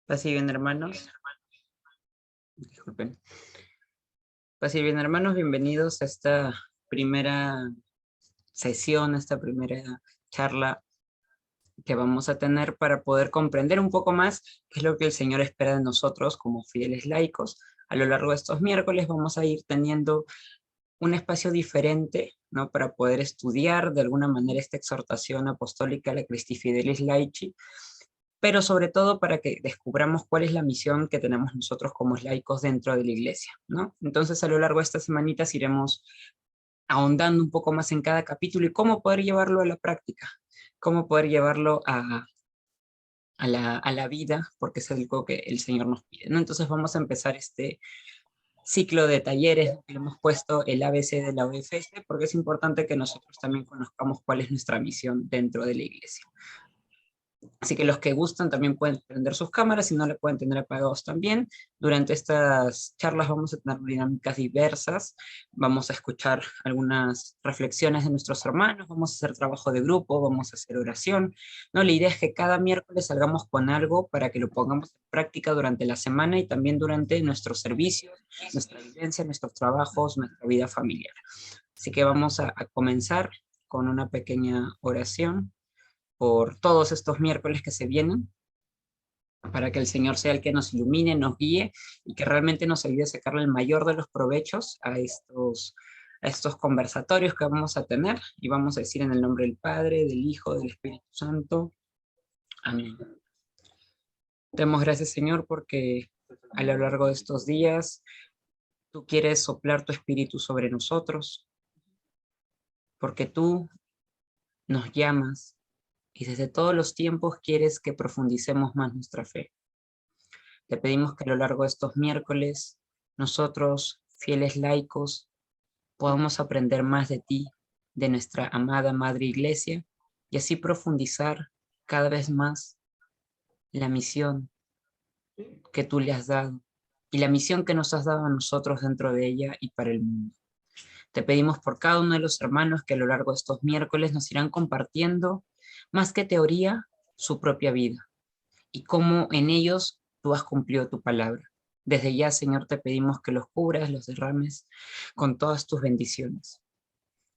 Paz y bien, hermanos. Disculpen. Paz y bien, hermanos, bienvenidos a esta primera sesión, a esta primera charla que vamos a tener para poder comprender un poco más qué es lo que el Señor espera de nosotros como fieles laicos. A lo largo de estos miércoles vamos a ir teniendo un espacio diferente, ¿no? Para poder estudiar de alguna manera esta exhortación apostólica, la Christi Fidelis Laici, pero sobre todo para que descubramos cuál es la misión que tenemos nosotros como laicos dentro de la iglesia, ¿no? Entonces, a lo largo de estas semanitas iremos ahondando un poco más en cada capítulo y cómo poder llevarlo a la práctica, cómo poder llevarlo a la vida, porque es algo que el Señor nos pide, ¿no? Entonces vamos a empezar este ciclo de talleres que le hemos puesto el ABC de la OFS, porque es importante que nosotros también conozcamos cuál es nuestra misión dentro de la iglesia. Así que los que gustan también pueden prender sus cámaras, si no le pueden tener apagados también. Durante estas charlas vamos a tener dinámicas diversas, vamos a escuchar algunas reflexiones de nuestros hermanos, vamos a hacer trabajo de grupo, vamos a hacer oración, ¿no? La idea es que cada miércoles salgamos con algo para que lo pongamos en práctica durante la semana y también durante nuestros servicios, nuestra vivencia, nuestros trabajos, nuestra vida familiar. Así que vamos a comenzar con una pequeña oración por todos estos miércoles que se vienen, para que el Señor sea el que nos ilumine, nos guíe y que realmente nos ayude a sacarle el mayor de los provechos a estos conversatorios que vamos a tener, y vamos a decir en el nombre del Padre, del Hijo, del Espíritu Santo. Amén. Demos gracias, Señor, porque a lo largo de estos días tú quieres soplar tu espíritu sobre nosotros, porque tú nos llamas y desde todos los tiempos quieres que profundicemos más nuestra fe. Te pedimos que a lo largo de estos miércoles, nosotros, fieles laicos, podamos aprender más de ti, de nuestra amada Madre Iglesia, y así profundizar cada vez más la misión que tú le has dado, y la misión que nos has dado a nosotros dentro de ella y para el mundo. Te pedimos por cada uno de los hermanos que a lo largo de estos miércoles nos irán compartiendo, más que teoría, su propia vida, y cómo en ellos tú has cumplido tu palabra. Desde ya, Señor, te pedimos que los cubras, los derrames con todas tus bendiciones,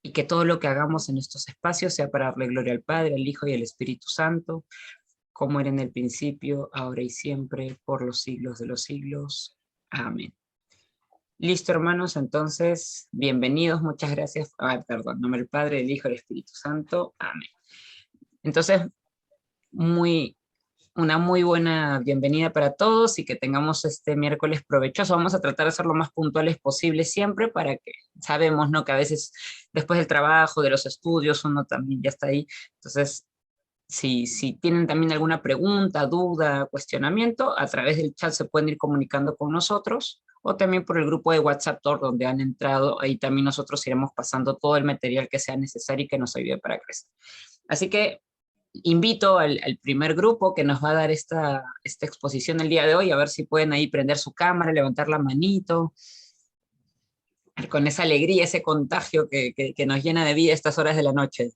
y que todo lo que hagamos en estos espacios sea para darle gloria al Padre, al Hijo y al Espíritu Santo, como era en el principio, ahora y siempre, por los siglos de los siglos. Amén. Listo, hermanos, entonces, bienvenidos, muchas gracias. Perdón, en nombre del Padre, del Hijo y del Espíritu Santo. Amén. Entonces, una muy buena bienvenida para todos y que tengamos este miércoles provechoso. Vamos a tratar de ser lo más puntuales posible siempre para que, sabemos, ¿no? Que a veces después del trabajo, de los estudios, uno también ya está ahí. Entonces, si tienen también alguna pregunta, duda, cuestionamiento, a través del chat se pueden ir comunicando con nosotros, o también por el grupo de WhatsApp donde han entrado. Ahí también nosotros iremos pasando todo el material que sea necesario y que nos ayude para crecer. Así que invito al primer grupo que nos va a dar esta exposición el día de hoy, a ver si pueden ahí prender su cámara, levantar la manito, con esa alegría, ese contagio que nos llena de vida estas horas de la noche.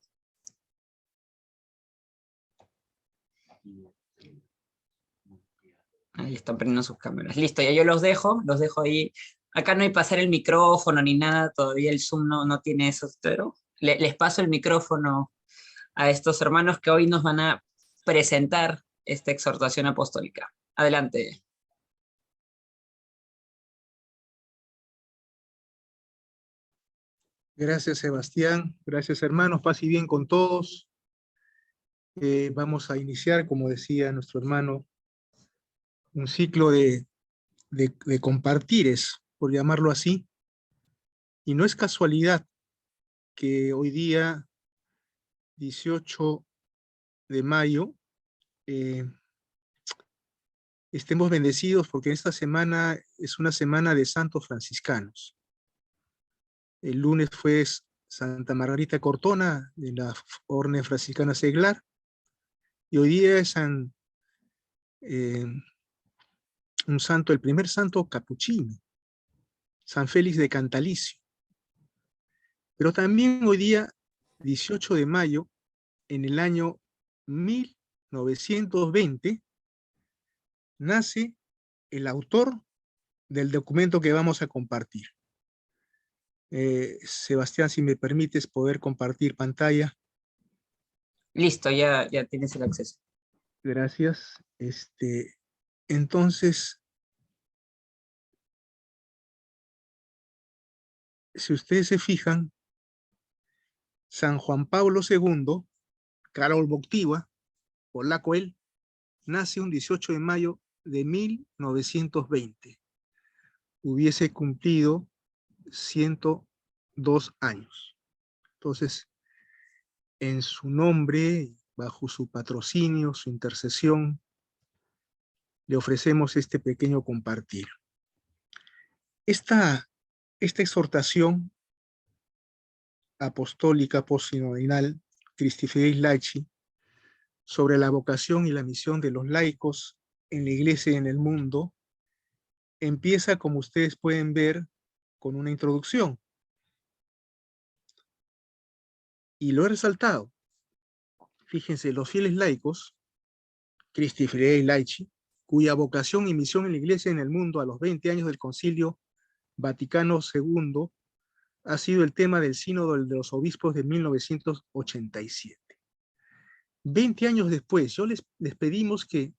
Ahí están prendiendo sus cámaras. Listo, ya yo los dejo ahí. Acá no hay pasar el micrófono ni nada, todavía el Zoom no tiene eso, pero les paso el micrófono a estos hermanos que hoy nos van a presentar esta exhortación apostólica. Adelante. Gracias, Sebastián. Gracias, hermanos. Paz y bien con todos. Vamos a iniciar, como decía nuestro hermano, un ciclo de compartires, por llamarlo así. Y no es casualidad que hoy día, 18 de mayo, estemos bendecidos porque esta semana es una semana de santos franciscanos. El lunes fue Santa Margarita Cortona, de la Orden Franciscana Seglar, y hoy día es un santo, el primer santo capuchino, San Félix de Cantalicio. Pero también hoy día, 18 de mayo, en el año 1920, nace el autor del documento que vamos a compartir. Sebastián, si me permites poder compartir pantalla. Listo, ya tienes el acceso. Gracias. Entonces, si ustedes se fijan, San Juan Pablo II, Karol Wojtyła, polaco él, nace un 18 de mayo de 1920. Hubiese cumplido 102 años. Entonces, en su nombre, bajo su patrocinio, su intercesión, le ofrecemos este pequeño compartir. Esta exhortación apostólica postsinodal Christi Fidelis Laici sobre la vocación y la misión de los laicos en la Iglesia y en el mundo empieza, como ustedes pueden ver, con una introducción. Y lo he resaltado. Fíjense, los fieles laicos, Christi Fidelis Laici, cuya vocación y misión en la Iglesia y en el mundo a los 20 años del Concilio Vaticano II ha sido el tema del Sínodo de los Obispos de 1987. 20 años después, les pedimos que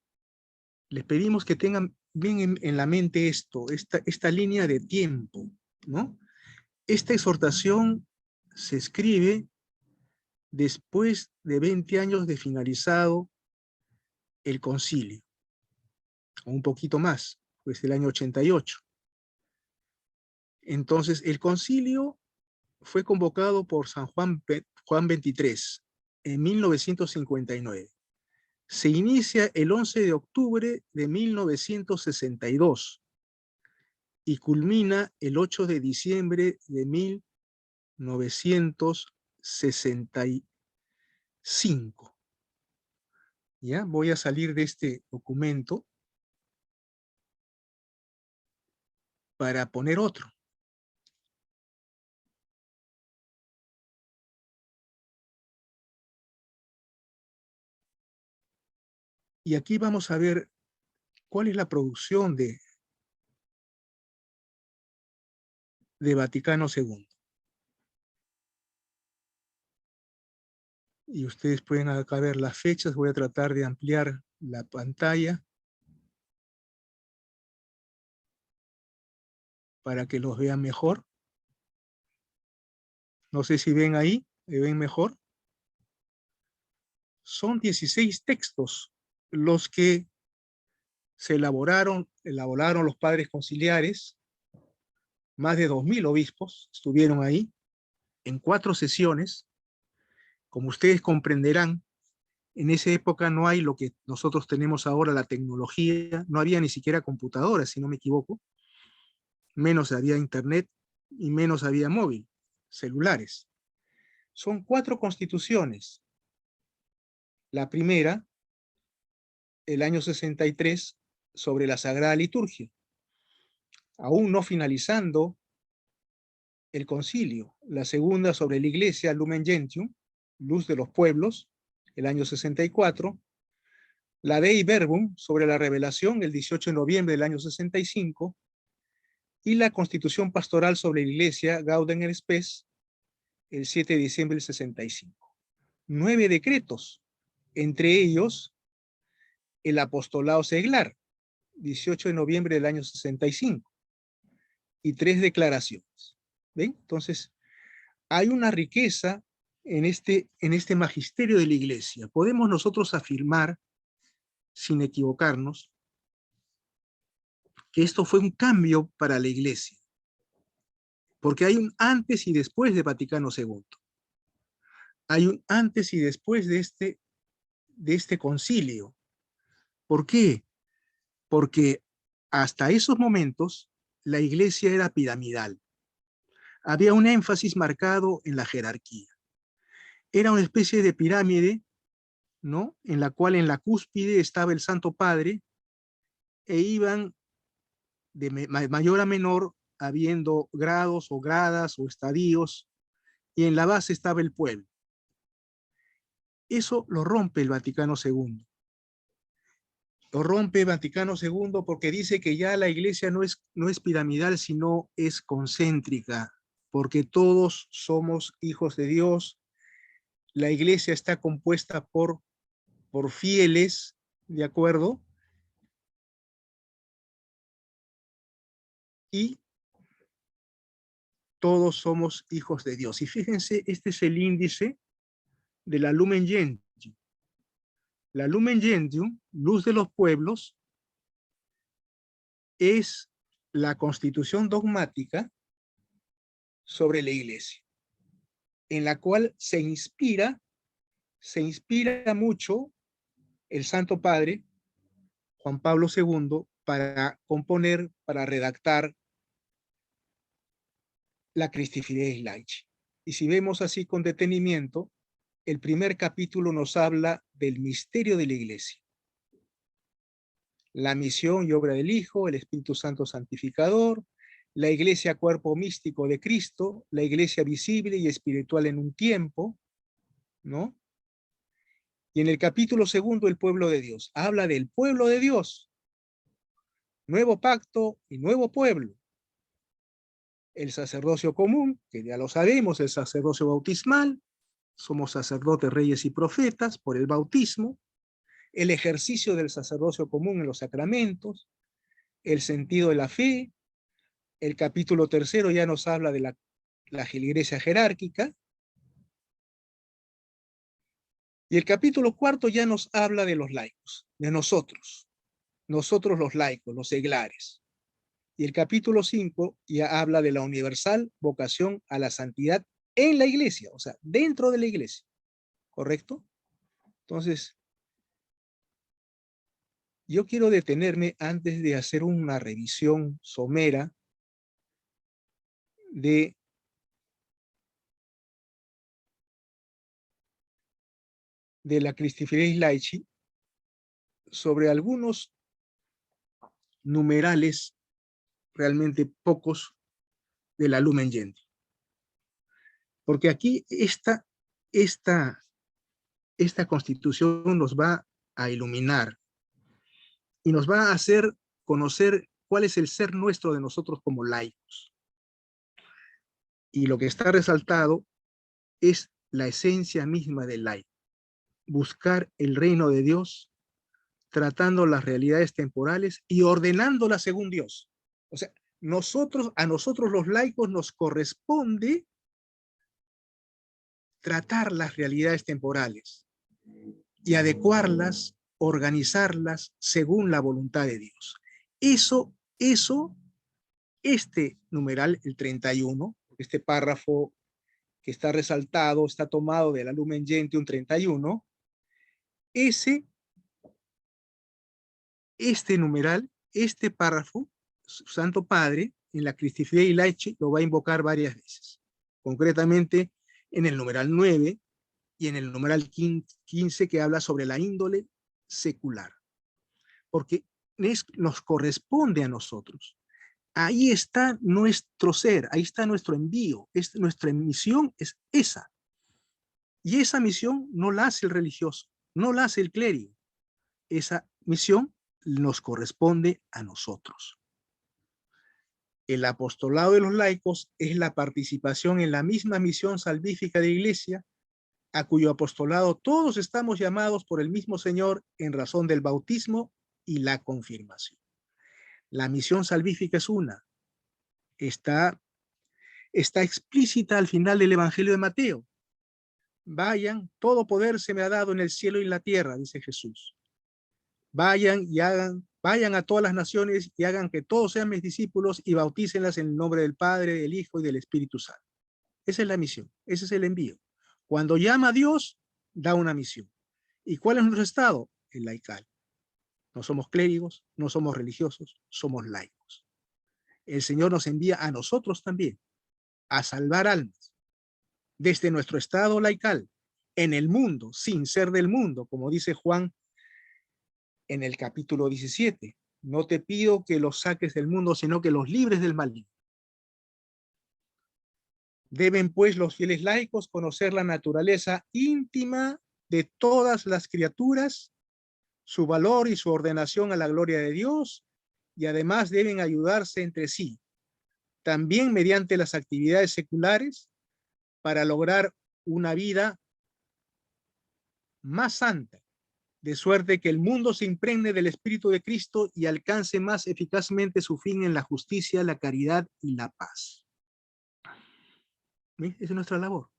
tengan bien en la mente esta línea de tiempo, ¿no? Esta exhortación se escribe después de 20 años de finalizado el concilio, o un poquito más, pues el año 88. Entonces, el concilio fue convocado por San Juan XXIII en 1959. Se inicia el 11 de octubre de 1962 y culmina el 8 de diciembre de 1965. ¿Ya? Voy a salir de este documento para poner otro. Y aquí vamos a ver cuál es la producción de Vaticano II. Y ustedes pueden acá ver las fechas. Voy a tratar de ampliar la pantalla para que los vean mejor. No sé si ven ahí, ¿me ven mejor? Son 16 textos los que se elaboraron los padres conciliares. Más de 2000 obispos estuvieron ahí en 4 sesiones. Como ustedes comprenderán, en esa época no hay lo que nosotros tenemos ahora, la tecnología, no había ni siquiera computadoras, si no me equivoco, menos había internet y menos había móvil, celulares. Son 4 constituciones. La primera, el año 63, sobre la Sagrada Liturgia, aún no finalizando el concilio. La segunda, sobre la Iglesia, Lumen Gentium, Luz de los Pueblos, el año 64. La Dei Verbum, sobre la revelación, el 18 de noviembre del año 65. Y la Constitución Pastoral sobre la Iglesia, Gaudium et Spes, el 7 de diciembre del 65. 9 decretos, entre ellos el Apostolado Seglar, 18 de noviembre del año 65, y 3 declaraciones. ¿Ven? Entonces, hay una riqueza en este magisterio de la Iglesia. Podemos nosotros afirmar, sin equivocarnos, que esto fue un cambio para la Iglesia, porque hay un antes y después de Vaticano II. Hay un antes y después de este concilio. ¿Por qué? Porque hasta esos momentos la Iglesia era piramidal. Había un énfasis marcado en la jerarquía. Era una especie de pirámide, ¿no? En la cual en la cúspide estaba el Santo Padre e iban de mayor a menor habiendo grados o gradas o estadios, y en la base estaba el pueblo. Eso lo rompe el Vaticano II. lo rompe Vaticano II porque dice que ya la iglesia no es piramidal, sino es concéntrica, porque todos somos hijos de Dios. La iglesia está compuesta por fieles, ¿de acuerdo? Y todos somos hijos de Dios. Y fíjense, este es el índice de la Lumen Gentium. La Lumen Gentium, luz de los pueblos, es la constitución dogmática sobre la iglesia, en la cual se inspira mucho el Santo Padre, Juan Pablo II, para componer, para redactar la Christi Fidelis Laici. Y si vemos así con detenimiento, el primer capítulo nos habla del misterio de la iglesia. La misión y obra del Hijo, el Espíritu Santo santificador, la iglesia cuerpo místico de Cristo, la iglesia visible y espiritual en un tiempo, ¿no? Y en el capítulo segundo, el pueblo de Dios. Habla del pueblo de Dios, nuevo pacto y nuevo pueblo. El sacerdocio común, que ya lo sabemos, el sacerdocio bautismal, somos sacerdotes, reyes y profetas por el bautismo, el ejercicio del sacerdocio común en los sacramentos, el sentido de la fe. El capítulo tercero ya nos habla de la iglesia jerárquica, y el capítulo cuarto ya nos habla de los laicos, de nosotros los laicos, los seglares. Y el capítulo 5 ya habla de la universal vocación a la santidad en la iglesia, o sea, dentro de la iglesia, ¿correcto? Entonces, yo quiero detenerme antes de hacer una revisión somera de la Christi Fidelis Laici sobre algunos numerales, realmente pocos, de la Lumen Gentium. Porque aquí esta constitución nos va a iluminar y nos va a hacer conocer cuál es el ser nuestro de nosotros como laicos. Y lo que está resaltado es la esencia misma del laico. Buscar el reino de Dios, tratando las realidades temporales y ordenándolas según Dios. O sea, a nosotros los laicos nos corresponde tratar las realidades temporales y adecuarlas, organizarlas según la voluntad de Dios. Este numeral, el 31, este párrafo que está resaltado, está tomado de la Lumen Gentium 31, este numeral, este párrafo, Santo Padre, en la Christi Fidelis Laici, lo va a invocar varias veces. Concretamente, en el numeral 9 y en el numeral 15, que habla sobre la índole secular. Porque nos corresponde a nosotros. Ahí está nuestro ser, ahí está nuestro envío, nuestra misión es esa. Y esa misión no la hace el religioso, no la hace el clérigo. Esa misión nos corresponde a nosotros. El apostolado de los laicos es la participación en la misma misión salvífica de la Iglesia, a cuyo apostolado todos estamos llamados por el mismo Señor en razón del bautismo y la confirmación. La misión salvífica es una. Está explícita al final del Evangelio de Mateo. Vayan, todo poder se me ha dado en el cielo y en la tierra, dice Jesús. Vayan a todas las naciones y hagan que todos sean mis discípulos y bautícenlas en el nombre del Padre, del Hijo y del Espíritu Santo. Esa es la misión, ese es el envío. Cuando llama a Dios, da una misión. ¿Y cuál es nuestro estado? El laical. No somos clérigos, no somos religiosos, somos laicos. El Señor nos envía a nosotros también a salvar almas desde nuestro estado laical en el mundo, sin ser del mundo, como dice Juan en el capítulo 17. No te pido que los saques del mundo, sino que los libres del maligno. Deben pues los fieles laicos conocer la naturaleza íntima de todas las criaturas su valor y su ordenación a la gloria de Dios, y además deben ayudarse entre sí, también mediante las actividades seculares, para lograr una vida más santa, de suerte que el mundo se impregne del Espíritu de Cristo y alcance más eficazmente su fin en la justicia, la caridad y la paz. ¿Esa es nuestra labor?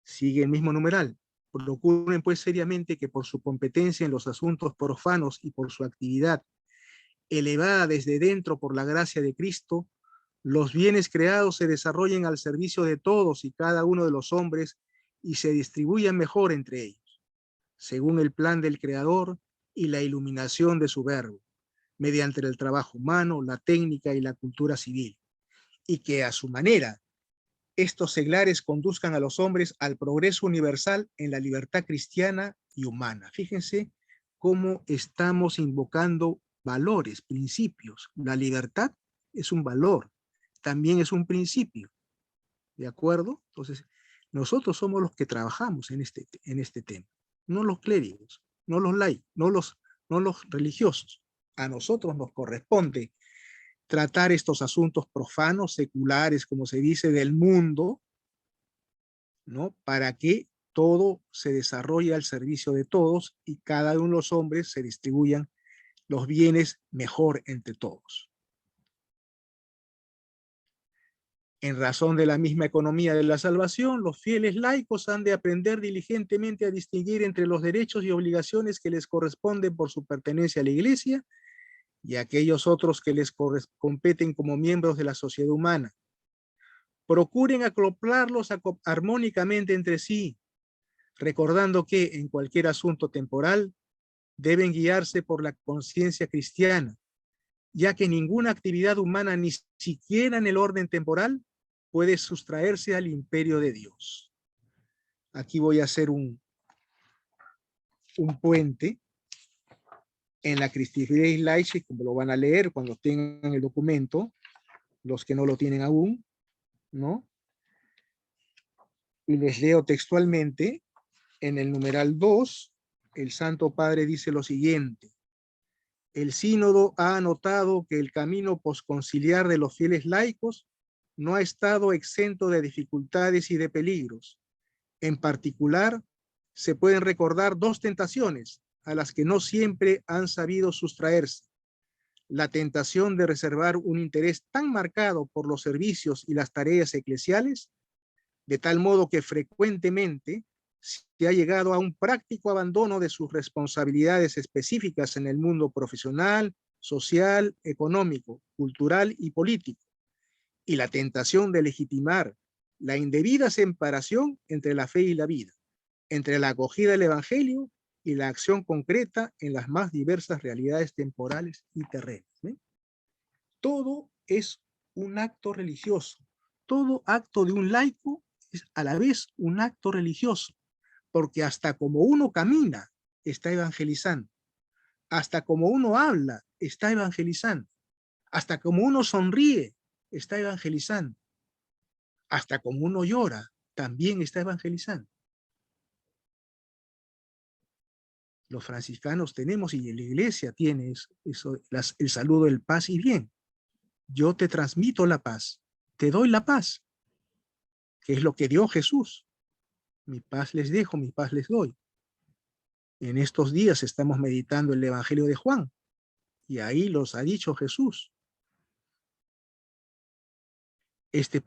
Sigue el mismo numeral. Procuren pues seriamente que por su competencia en los asuntos profanos y por su actividad elevada desde dentro por la gracia de Cristo, los bienes creados se desarrollen al servicio de todos y cada uno de los hombres y se distribuyan mejor entre ellos, según el plan del Creador y la iluminación de su verbo, mediante el trabajo humano, la técnica y la cultura civil, y que a su manera estos seglares conduzcan a los hombres al progreso universal en la libertad cristiana y humana. Fíjense cómo estamos invocando valores, principios. La libertad es un valor, también es un principio, ¿de acuerdo? Entonces, nosotros somos los que trabajamos en este tema, no los clérigos, no los laicos, no los religiosos. A nosotros nos corresponde tratar estos asuntos profanos, seculares, como se dice, del mundo, ¿no? Para que todo se desarrolle al servicio de todos y cada uno de los hombres se distribuyan los bienes mejor entre todos. En razón de la misma economía de la salvación, los fieles laicos han de aprender diligentemente a distinguir entre los derechos y obligaciones que les corresponden por su pertenencia a la Iglesia y aquellos otros que les competen como miembros de la sociedad humana. Procuren acoplarlos armónicamente entre sí, recordando que en cualquier asunto temporal deben guiarse por la conciencia cristiana, ya que ninguna actividad humana, ni siquiera en el orden temporal, puede sustraerse al imperio de Dios. Aquí voy a hacer un puente en la Christi Laici, como lo van a leer cuando tengan el documento, los que no lo tienen aún, ¿no? Y les leo textualmente, en el numeral 2, el Santo Padre dice lo siguiente: el sínodo ha anotado que el camino posconciliar de los fieles laicos no ha estado exento de dificultades y de peligros. En particular, se pueden recordar dos tentaciones a las que no siempre han sabido sustraerse: la tentación de reservar un interés tan marcado por los servicios y las tareas eclesiales, de tal modo que frecuentemente se ha llegado a un práctico abandono de sus responsabilidades específicas en el mundo profesional, social, económico, cultural y político, y la tentación de legitimar la indebida separación entre la fe y la vida, entre la acogida del evangelio y la acción concreta en las más diversas realidades temporales y terrenas. Todo es un acto religioso. Todo acto de un laico es a la vez un acto religioso, porque hasta como uno camina, está evangelizando. Hasta como uno habla, está evangelizando. Hasta como uno sonríe, está evangelizando. Hasta como uno llora, también está evangelizando. Los franciscanos tenemos, y la iglesia tiene eso, el saludo del paz y bien. Yo te transmito la paz, te doy la paz, que es lo que dio Jesús. Mi paz les dejo, mi paz les doy. En estos días estamos meditando el Evangelio de Juan, y ahí los ha dicho Jesús. Este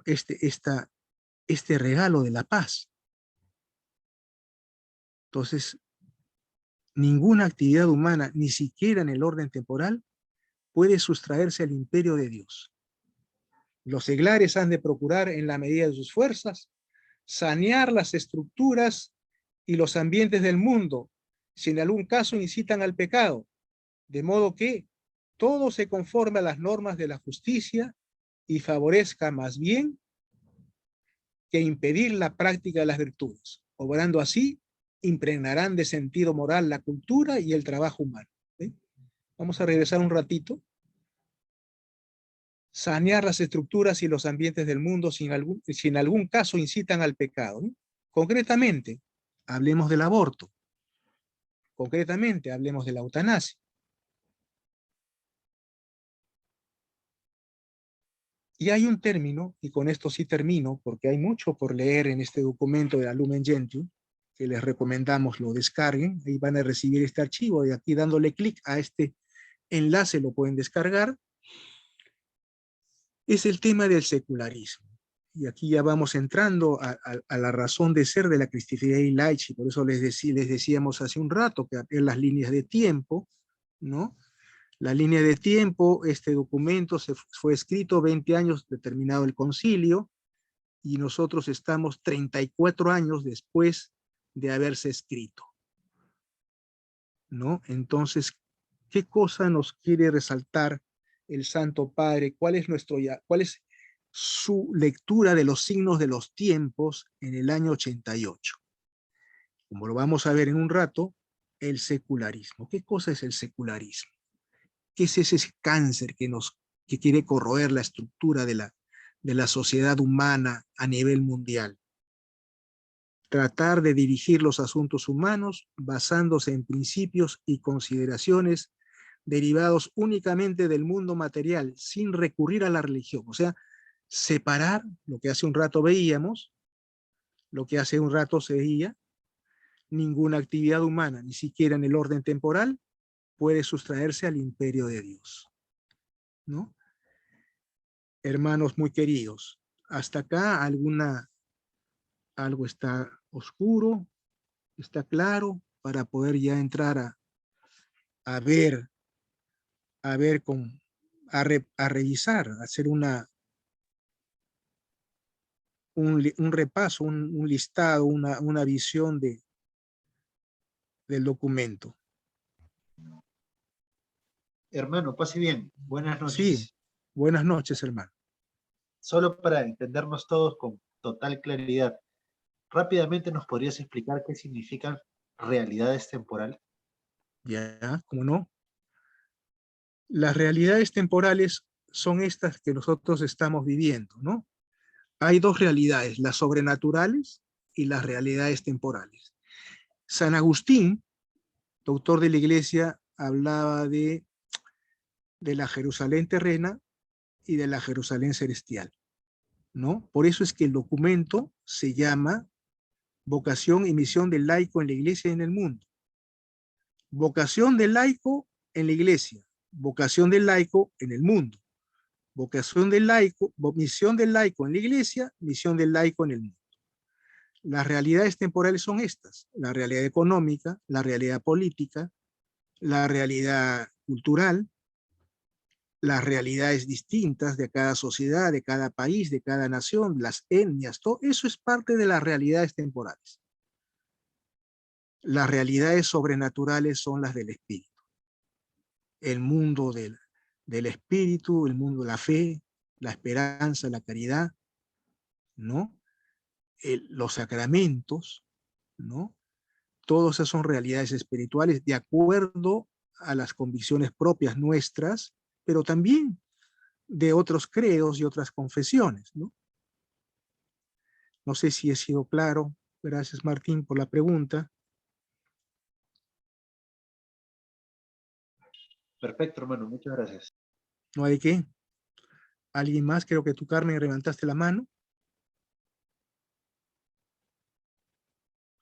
regalo de la paz. Entonces, ninguna actividad humana, ni siquiera en el orden temporal, puede sustraerse al imperio de Dios. Los seglares han de procurar, en la medida de sus fuerzas, sanear las estructuras y los ambientes del mundo, si en algún caso incitan al pecado, de modo que todo se conforme a las normas de la justicia y favorezca más bien que impedir la práctica de las virtudes. Obrando así, impregnarán de sentido moral la cultura y el trabajo humano. ¿Sí? Vamos a regresar un ratito. Sanear las estructuras y los ambientes del mundo si en algún caso incitan al pecado, ¿no? Concretamente, hablemos del aborto. Concretamente, hablemos de la eutanasia. Y hay un término, y con esto sí termino, porque hay mucho por leer en este documento de la Lumen Gentium, que les recomendamos lo descarguen, ahí van a recibir este archivo, y aquí dándole clic a este enlace lo pueden descargar, es el tema del secularismo. Y aquí ya vamos entrando a la razón de ser de la Christi Fidei Laici, por eso les decíamos hace un rato que en las líneas de tiempo, ¿no? La línea de tiempo, este documento fue escrito 20 años determinado el concilio, y nosotros estamos 34 años después de haberse escrito, ¿no? Entonces, ¿qué cosa nos quiere resaltar el Santo Padre? ¿Cuál es su lectura de los signos de los tiempos en el año 88? Como lo vamos a ver en un rato, el secularismo. ¿Qué cosa es el secularismo? ¿Qué es ese cáncer que quiere corroer la estructura de la sociedad humana a nivel mundial? Tratar de dirigir los asuntos humanos basándose en principios y consideraciones derivados únicamente del mundo material, sin recurrir a la religión. O sea, separar lo que hace un rato veíamos, lo que hace un rato se veía, ninguna actividad humana, ni siquiera en el orden temporal, puede sustraerse al imperio de Dios, ¿no? Hermanos muy queridos, hasta acá algo está oscuro, está claro, para poder ya entrar a ver, a ver, a revisar, a hacer un repaso, un listado, una visión del documento. Hermano, pase bien. Buenas Sí, noches. buenas noches, hermano. Solo para entendernos todos con total claridad, rápidamente nos podrías explicar qué significan realidades temporales. Ya, ¿cómo no? Las realidades temporales son estas que nosotros estamos viviendo, ¿no? Hay dos realidades, las sobrenaturales y las realidades temporales. San Agustín, doctor de la Iglesia, hablaba de la Jerusalén terrena y de la Jerusalén celestial, ¿no? Por eso es que el documento se llama Vocación y misión del laico en la Iglesia y en el mundo. Vocación del laico en la Iglesia, vocación del laico en el mundo. Vocación del laico, misión del laico en la Iglesia, misión del laico en el mundo. Las realidades temporales son estas: la realidad económica, la realidad política, la realidad cultural, las realidades distintas de cada sociedad, de cada país, de cada nación, las etnias, todo eso es parte de las realidades temporales. Las realidades sobrenaturales son las del espíritu. El mundo del espíritu, el mundo de la fe, la esperanza, la caridad, ¿no? Los sacramentos, ¿no? Todas esas son realidades espirituales de acuerdo a las convicciones propias nuestras, pero también de otros credos y otras confesiones, ¿no? No sé si he sido claro. Gracias, Martín, por la pregunta. Perfecto, hermano, muchas gracias. ¿No hay de qué? ¿Alguien más? Creo que tú, Carmen, levantaste la mano.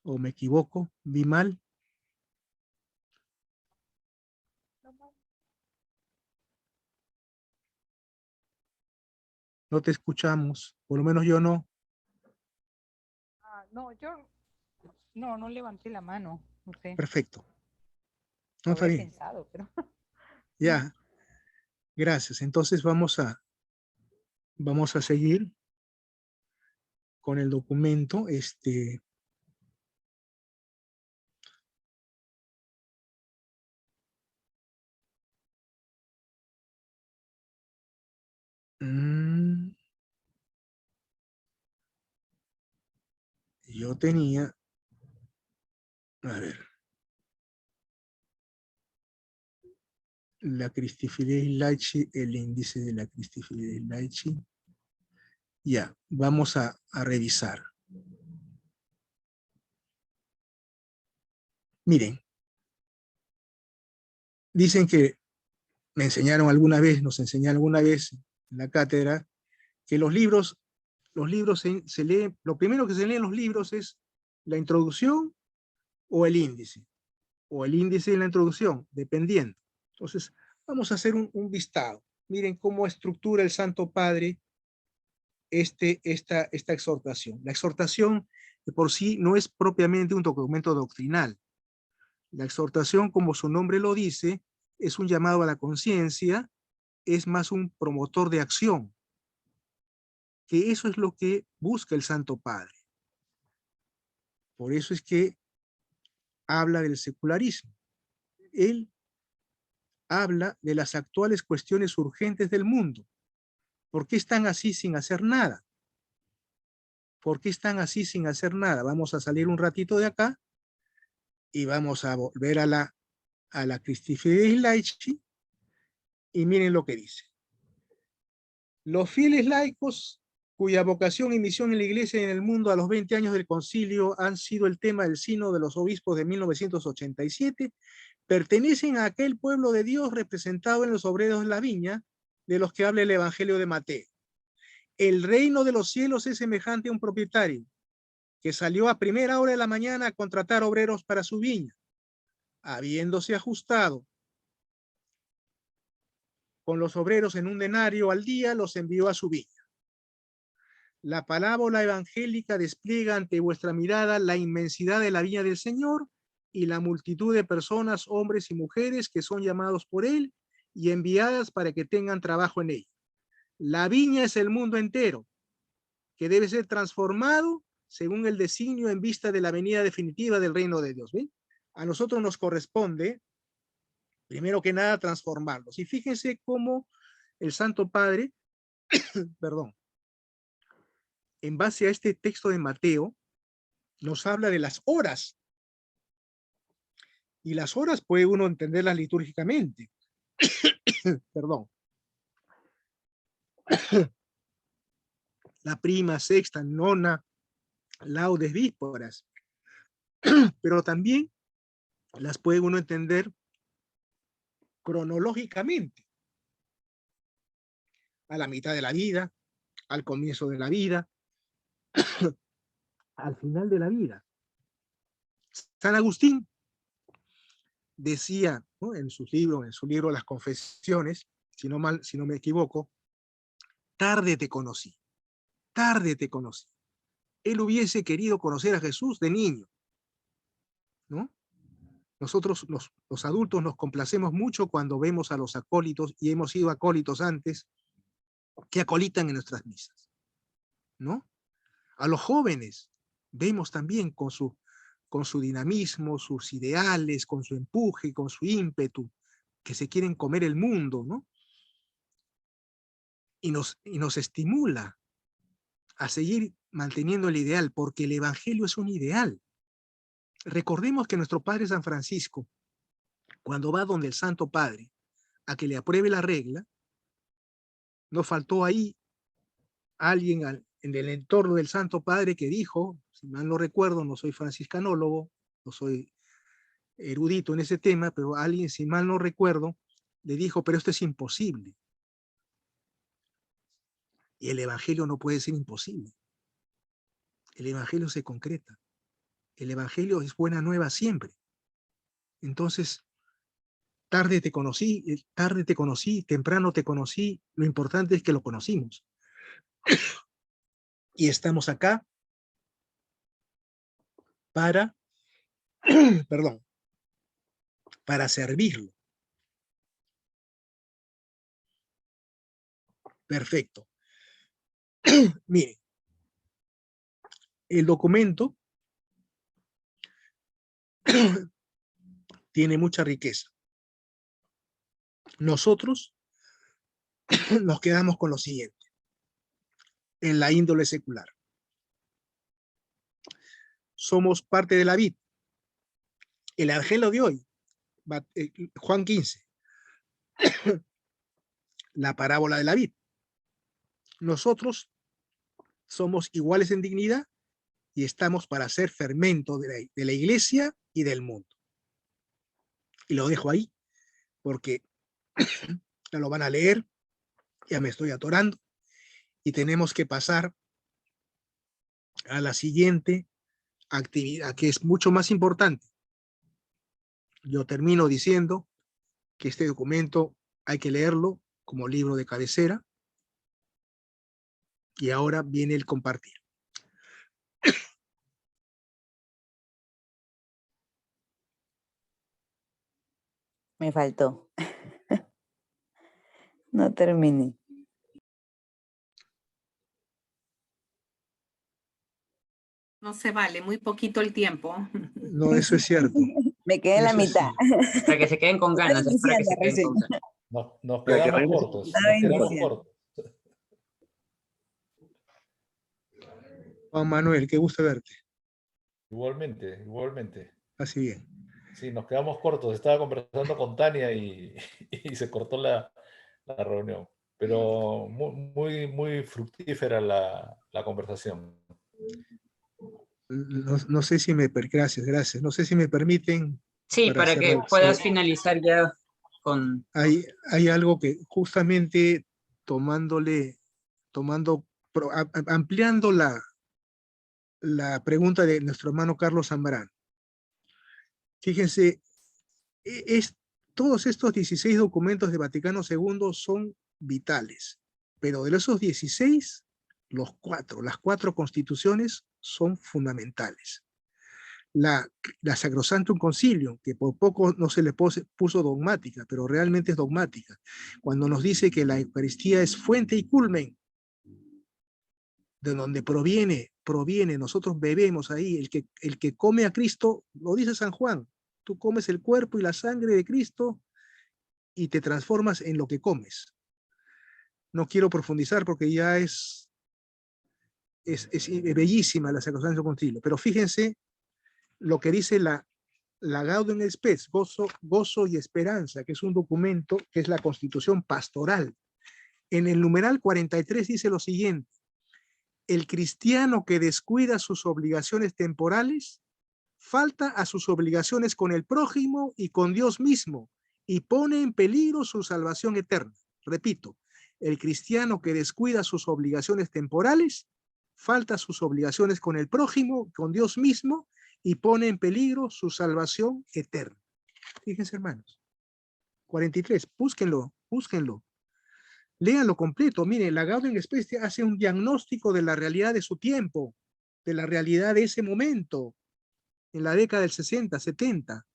¿O me equivoco? ¿Vi mal? No te escuchamos. Por lo menos yo no. No, yo no levanté la mano, no sé, Perfecto. No, lo está había bien. pensado, pero Ya. Gracias. Entonces vamos a seguir con el documento. Yo tenía, a ver, la Christi Fidei Laici, el índice de la Christi Fidei Laici. Ya, vamos a revisar. Miren, dicen que nos enseñaron alguna vez en la cátedra, que los libros se leen, lo primero que se lee en los libros es la introducción o el índice y la introducción, dependiendo. Entonces, vamos a hacer un listado. Miren cómo estructura el Santo Padre esta exhortación. La exhortación de por sí no es propiamente un documento doctrinal. La exhortación, como su nombre lo dice, es un llamado a la conciencia, es más un promotor de acción, que eso es lo que busca el Santo Padre. Por eso es que habla del secularismo. Él habla de las actuales cuestiones urgentes del mundo. ¿Por qué están así sin hacer nada? ¿Por qué están así sin hacer nada? Vamos a salir un ratito de acá y vamos a volver a la Christi Fidelis Laici y miren lo que dice. Los fieles laicos, cuya vocación y misión en la Iglesia y en el mundo a los 20 años del concilio han sido el tema del Sínodo de los Obispos de 1987, pertenecen a aquel pueblo de Dios representado en los obreros de la viña, de los que habla el Evangelio de Mateo. El reino de los cielos es semejante a un propietario que salió a primera hora de la mañana a contratar obreros para su viña. Habiéndose ajustado con los obreros en un denario al día, los envió a su viña. La parábola evangélica despliega ante vuestra mirada la inmensidad de la viña del Señor y la multitud de personas, hombres y mujeres que son llamados por Él y enviadas para que tengan trabajo en ella. La viña es el mundo entero, que debe ser transformado según el designio en vista de la venida definitiva del reino de Dios. ¿Ven? A nosotros nos corresponde, primero que nada, transformarlos. Y fíjense cómo el Santo Padre, perdón, en base a este texto de Mateo, nos habla de las horas. Y las horas puede uno entenderlas litúrgicamente. Perdón. La prima, sexta, nona, laudes, vísperas. Pero también las puede uno entender cronológicamente. A la mitad de la vida, al comienzo de la vida, al final de la vida. San Agustín decía, ¿no?, en su libro Las Confesiones, si no me equivoco, tarde te conocí, tarde te conocí. Él hubiese querido conocer a Jesús de niño, ¿no? Nosotros, los adultos, nos complacemos mucho cuando vemos a los acólitos, y hemos sido acólitos antes, que acolitan en nuestras misas, ¿no? A los jóvenes vemos también con su dinamismo, sus ideales, con su empuje, con su ímpetu, que se quieren comer el mundo, ¿no? Y nos estimula a seguir manteniendo el ideal, porque el Evangelio es un ideal. Recordemos que nuestro Padre San Francisco, cuando va donde el Santo Padre a que le apruebe la regla, no faltó ahí alguien en el entorno del Santo Padre que dijo, si mal no recuerdo, no soy franciscanólogo, no soy erudito en ese tema, pero alguien, si mal no recuerdo, le dijo, pero esto es imposible. Y el Evangelio no puede ser imposible. El Evangelio se concreta. El Evangelio es buena nueva siempre. Entonces, tarde te conocí, temprano te conocí, lo importante es que lo conocimos. Y estamos acá para, perdón, para servirlo. Perfecto. Miren, el documento tiene mucha riqueza. Nosotros nos quedamos con lo siguiente, en la índole secular. Somos parte de la vid. El Evangelio de hoy, Juan 15, la parábola de la vid. Nosotros somos iguales en dignidad y estamos para ser fermento de la iglesia y del mundo. Y lo dejo ahí porque ya lo van a leer, ya me estoy atorando, y tenemos que pasar a la siguiente actividad, que es mucho más importante. Yo termino diciendo que este documento hay que leerlo como libro de cabecera, y ahora viene el compartir. Me faltó. No terminé. No se vale, muy poquito el tiempo. No, eso es cierto. Me quedé en la Eso es mitad. cierto. Para que se queden con ganas, es para que se Iniciando queden recién. con ganas. Nos Para que quedamos regrese. cortos. Estaba Nos quedamos iniciando. cortos. Juan Manuel, qué gusto verte. Igualmente, igualmente. Así bien. Sí, nos quedamos cortos. Estaba conversando con Tania y se cortó la reunión. Pero muy, muy fructífera la conversación. No sé si me... Gracias. No sé si me permiten... Sí, para que cerrar. puedas finalizar ya con... Hay algo que justamente ampliando la pregunta de nuestro hermano Carlos Zambrano. Fíjense, todos estos 16 documentos de Vaticano II son vitales, pero de esos 16, las cuatro constituciones son fundamentales. La Sacrosanctum Concilium, que por poco no se le puso dogmática, pero realmente es dogmática, cuando nos dice que la Eucaristía es fuente y culmen, de donde proviene, nosotros bebemos ahí, el que come a Cristo, lo dice San Juan, tú comes el cuerpo y la sangre de Cristo y te transformas en lo que comes. No quiero profundizar porque ya es bellísima la Sacrosanctum Concilium, pero fíjense lo que dice la Gaudium et Spes, gozo y esperanza, que es un documento que es la Constitución pastoral. En el numeral 43 dice lo siguiente: el cristiano que descuida sus obligaciones temporales falta a sus obligaciones con el prójimo y con Dios mismo y pone en peligro su salvación eterna. Repito, el cristiano que descuida sus obligaciones temporales falta a sus obligaciones con el prójimo, con Dios mismo, y pone en peligro su salvación eterna. Fíjense, hermanos. 43, búsquenlo. Léanlo completo. Miren, la Gaudium et Spes hace un diagnóstico de la realidad de su tiempo, de la realidad de ese momento, en la década del 60, 70,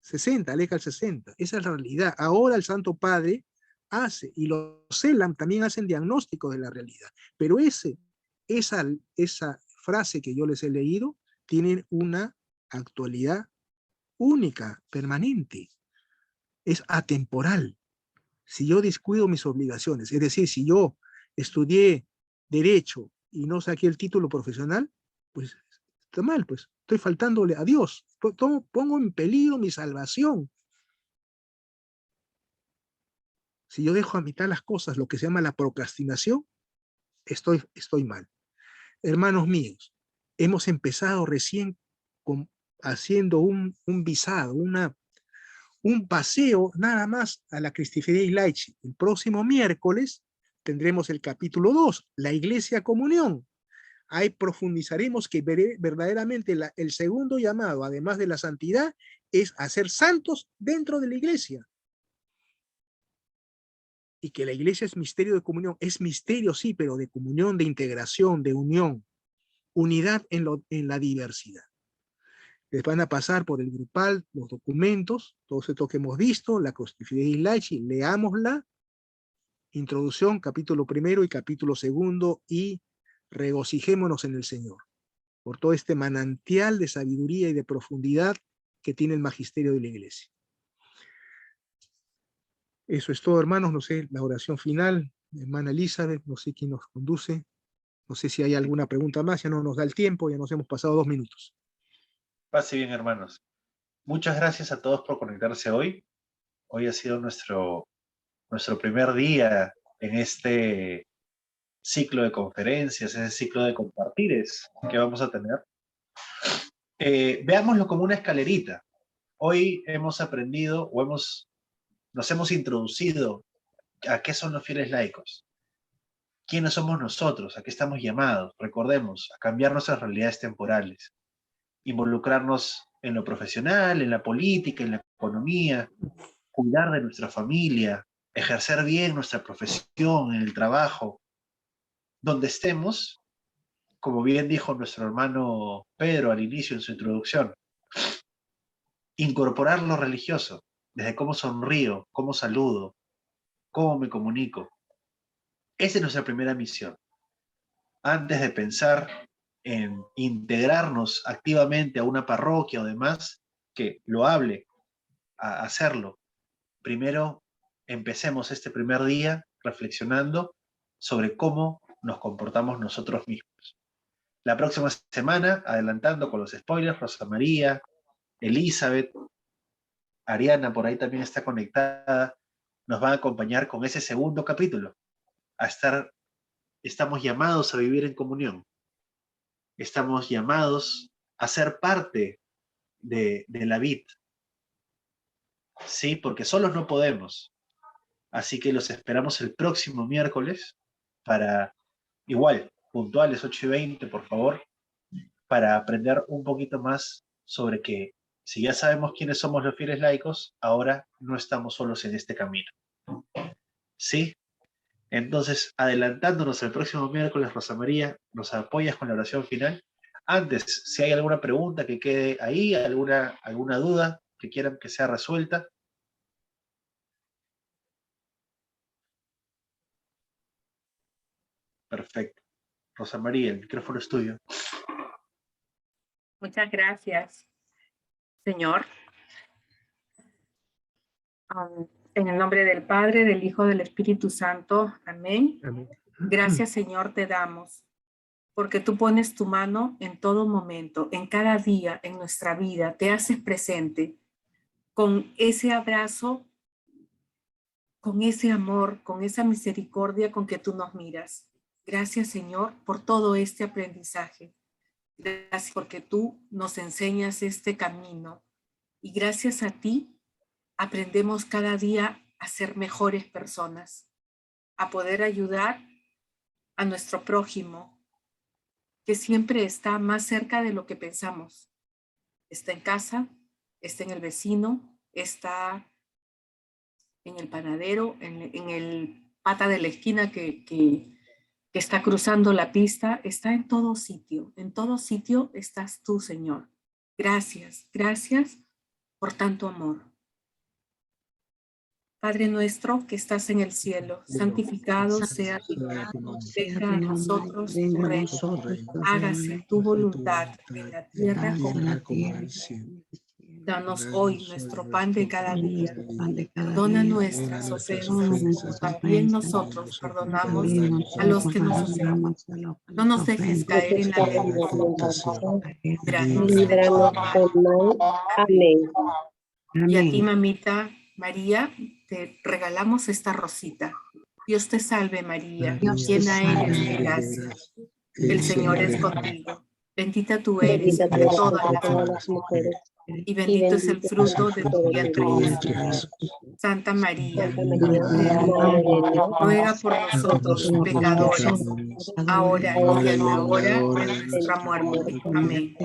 60, la década del 60. Esa es la realidad. Ahora el Santo Padre hace, y los CELAM también hacen diagnóstico de la realidad. Pero esa frase que yo les he leído tiene una actualidad única, permanente. Es atemporal. Si yo descuido mis obligaciones, es decir, si yo estudié Derecho y no saqué el título profesional, pues está mal, pues estoy faltándole a Dios, pongo en peligro mi salvación. Si yo dejo a mitad las cosas, lo que se llama la procrastinación, estoy mal. Hermanos míos, hemos empezado recién haciendo un visado, un paseo nada más a la Christi Fidei Laici. El próximo miércoles tendremos el capítulo 2, la Iglesia Comunión. Ahí profundizaremos que verdaderamente el segundo llamado, además de la santidad, es hacer santos dentro de la Iglesia. Y que la Iglesia es misterio de comunión. Es misterio, sí, pero de comunión, de integración, de unión. Unidad en la diversidad. Les van a pasar por el grupal los documentos, todo esto que hemos visto, la Christi Fidei Laici, leámosla, introducción, capítulo 1 y capítulo 2, y regocijémonos en el Señor, por todo este manantial de sabiduría y de profundidad que tiene el magisterio de la Iglesia. Eso es todo, hermanos. No sé, la oración final, hermana Elizabeth, no sé quién nos conduce, no sé si hay alguna pregunta más, ya no nos da el tiempo, ya nos hemos pasado 2 minutos. Pase bien, hermanos. Muchas gracias a todos por conectarse hoy. Hoy ha sido nuestro primer día en este ciclo de conferencias, ese ciclo de compartires que vamos a tener. Veámoslo como una escalerita. Hoy hemos aprendido o hemos nos hemos introducido a qué son los fieles laicos. ¿Quiénes somos nosotros? ¿A qué estamos llamados? Recordemos, a cambiar nuestras realidades temporales, involucrarnos en lo profesional, en la política, en la economía, cuidar de nuestra familia, ejercer bien nuestra profesión, en el trabajo, donde estemos, como bien dijo nuestro hermano Pedro al inicio en su introducción, incorporar lo religioso, desde cómo sonrío, cómo saludo, cómo me comunico. Esa es nuestra primera misión. Antes de pensar en integrarnos activamente a una parroquia o demás, que lo hable, a hacerlo. Primero, empecemos este primer día reflexionando sobre cómo nos comportamos nosotros mismos. La próxima semana, adelantando con los spoilers, Rosa María, Elizabeth, Ariana, por ahí también está conectada, nos van a acompañar con ese segundo capítulo. Estamos llamados a vivir en comunión. Estamos llamados a ser parte de la vid. Sí, porque solos no podemos. Así que los esperamos el próximo miércoles para, igual, puntuales 8:20, por favor, para aprender un poquito más sobre que si ya sabemos quiénes somos los fieles laicos, ahora no estamos solos en este camino. ¿Sí? Entonces, adelantándonos el próximo miércoles, Rosa María, ¿nos apoyas con la oración final? Antes, si hay alguna pregunta que quede ahí, alguna duda que quieran que sea resuelta. Perfecto. Rosa María, el micrófono es tuyo. Muchas gracias, Señor. En el nombre del Padre, del Hijo, del Espíritu Santo. Amén. Amén. Gracias, Señor, te damos, porque tú pones tu mano en todo momento, en cada día, en nuestra vida, te haces presente con ese abrazo, con ese amor, con esa misericordia con que tú nos miras. Gracias, Señor, por todo este aprendizaje. Gracias porque tú nos enseñas este camino y gracias a ti aprendemos cada día a ser mejores personas, a poder ayudar a nuestro prójimo, que siempre está más cerca de lo que pensamos. Está en casa, está en el vecino, está en el panadero, en el pata de la esquina que está cruzando la pista, está en todo sitio estás tú, Señor. Gracias, gracias por tanto amor. Padre nuestro que estás en el cielo, santificado sea tu nombre. Venga a nosotros tu reino. Hágase tu voluntad en la tierra como en el cielo. Danos hoy nuestro pan de cada día. Perdona nuestras ofensas, también nosotros perdonamos a los que nos ofenden. No nos dejes caer en la tentación. Líbranos de todo mal. Amén. Y a ti, mamita María, te regalamos esta rosita. Dios te salve, María, llena eres de gracia. El Señor es contigo. Bendita tú eres entre todas las mujeres. Y bendito es el fruto de tu vientre, Jesús. Santa María, ruega por nosotros pecadores, ahora y en la hora de nuestra muerte. Amén.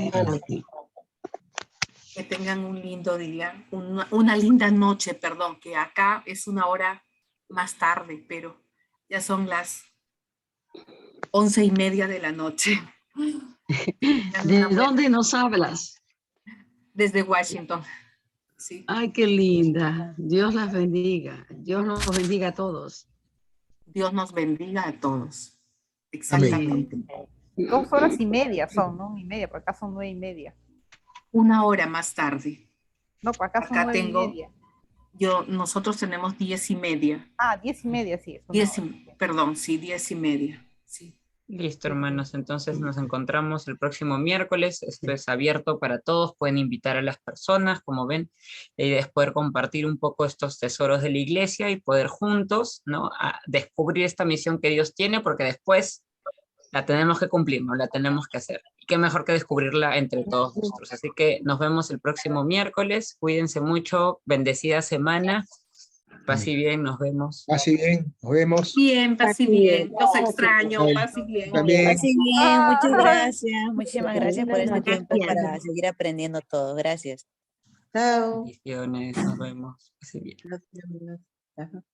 Que tengan un lindo día, una linda noche, perdón, que acá es una hora más tarde, pero ya son las 11:30 de la noche. ¿De dónde nos hablas? Desde Washington. Sí. Ay, qué linda. Dios las bendiga. Dios nos bendiga a todos. Dios nos bendiga a todos. Exactamente. 2 horas y media son, ¿no? 1:30, por acá son 9:30. Una hora más tarde. No, por acá son 9:30. Nosotros tenemos 10:30. 10:30, sí. 10:30. Sí. Listo, hermanos. Entonces nos encontramos el próximo miércoles. Esto es abierto para todos. Pueden invitar a las personas. Como ven, la idea es poder compartir un poco estos tesoros de la iglesia y poder juntos, ¿no?, a descubrir esta misión que Dios tiene, porque después la tenemos que cumplir, ¿no? La tenemos que hacer. Y qué mejor que descubrirla entre todos nosotros. Así que nos vemos el próximo miércoles. Cuídense mucho. Bendecida semana. pase bien, nos vemos. Pase bien, nos vemos. Bien, paz y bien. Los extraño, Ay, paz y bien. También, Así bien, muchas gracias. Muchísimas Qué gracias por linda este tiempo noticia. para seguir aprendiendo todo. Gracias. Chao. Bendiciones, nos vemos. Pase bien. Gracias. Ajá.